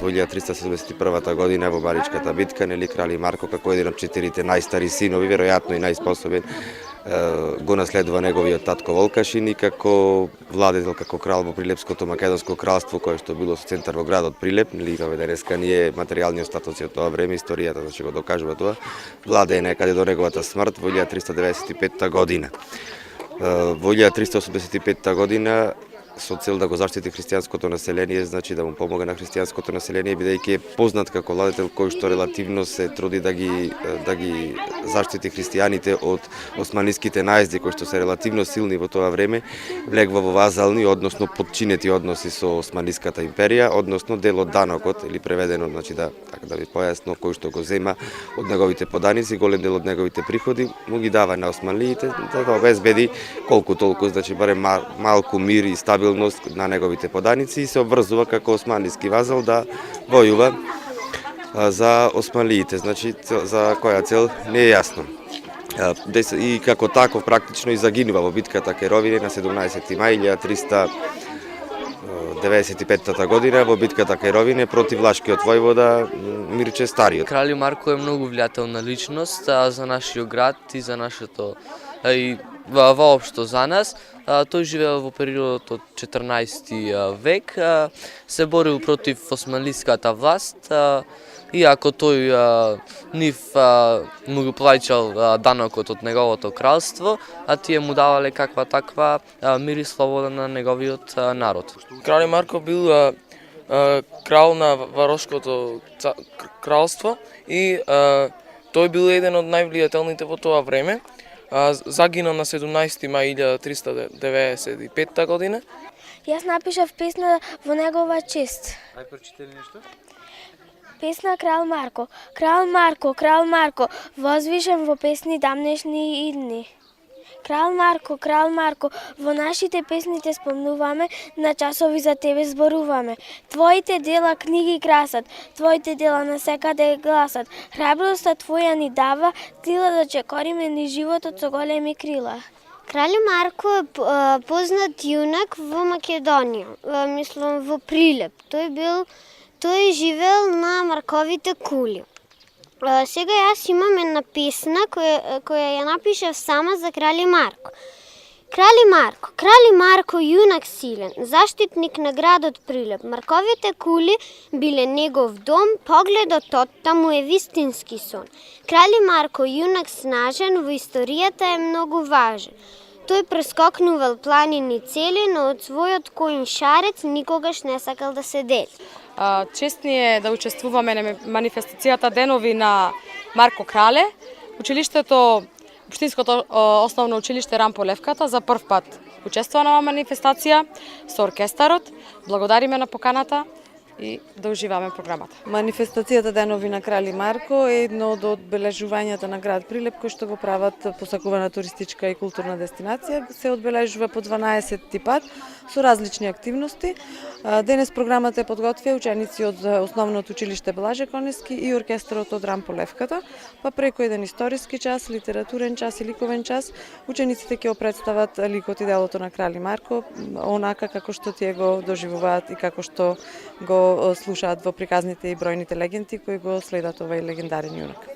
во 1371 година во Баричката битка, нели крал Марко како еден од четирите најстари синови, веројатно и најспособен, го наследува неговиот татко Волкашин и како владетел, како крал во Прилепското македонско кралство, кое што било со центар во градот Прилеп, нели имаме денеска ние материјални остатоци од тоа време, историјата значи го докажува тоа, владее некаде до неговата смрт во 1395 година. Во 1385 година со цел да го заштити христијанското население, значи да му помогне на христијанското население, бидејќи е познат како владетел кој што релативно се труди да ги заштити христијаните од османиските наезди кои што се релативно силни во тоа време, влегва во вазални, односно подчинети односи со Османиската империја, односно дел од данокот, или преведено, значи да ви појасно, кој што го зема од неговите поданици, голем дел од неговите приходи му ги дава на османлиите, да обезбеди колку толку, значи барем малку мир и стабилност на неговите поданици и се обврзува како османлиски вазал да војува за османлиите, значи за која цел не е јасно. И како таков практично и загинува во битката кај Ровине на 17 мај 1395 година во битката кај Ровине против влашкиот војвода Мирче Стариот. Кралј Марко е многу влијателна личност за нашиот град и за нашето и воопшто за нас. Тој живеел во периодот од 14 век, се борил против османлиската власт, иако тој нив му го плаќал данокот од неговото кралство, а тие му давале каква таква мир и слобода на неговиот народ. Кралј Марко бил крал на Варошкото кралство и тој бил еден од највлијателните во тоа време. Загина на 17 мај 1395 година. Јас напишав песна во негова чест. Ај прочитали нешто? Песна Крал Марко. Крал Марко, Крал Марко, возвишен во песни дамнешни идни. Крал Марко, во нашите песни те спомнуваме, на часови за тебе зборуваме. Твоите дела книги красат, твоите дела насекаде гласат. Храброста твоја ни дава, крила да чекориме ни животот со големи крила. Кралј Марко е познат јунак во Македонија, мислам во Прилеп. Тој живеел на Марковите кули. Сега јас имам една песна која ја напишав сама за Кралј Марко. Кралј Марко, јунак силен, заштитник на градот Прилеп. Марковите кули биле негов дом, погледот оттаму му е вистински сон. Кралј Марко, јунак снажен, во историјата е многу важен. Тој прескокнувал планини цели, но од својот коин шарец никогаш не сакал да се дели. Чест ни е да учествуваме на манифестацијата Денови на Марко Крале. Училиштето, Општинското основно училиште Рампо Левката за прв пат учествува на манифестација со оркестарот. Благодариме на поканата и да уживаме програмата. Манифестацијата Денови на Кралј Марко е едно од одбележувањата на град Прилеп кој што го прават посакувана туристичка и културна дестинација. Се одбележува по 12 пат со различни активности. Денес програмата е подготвија ученици од Основното училиште Блаже Конески и оркестарот од Рампо Левката, па преку еден историски час, литературен час и ликовен час, учениците ќе го представат ликот и делото на Кралј Марко, онака како што тие го доживуваат и како што го слушаат во приказните и бројните легенди кои го следат овај легендарен јунак.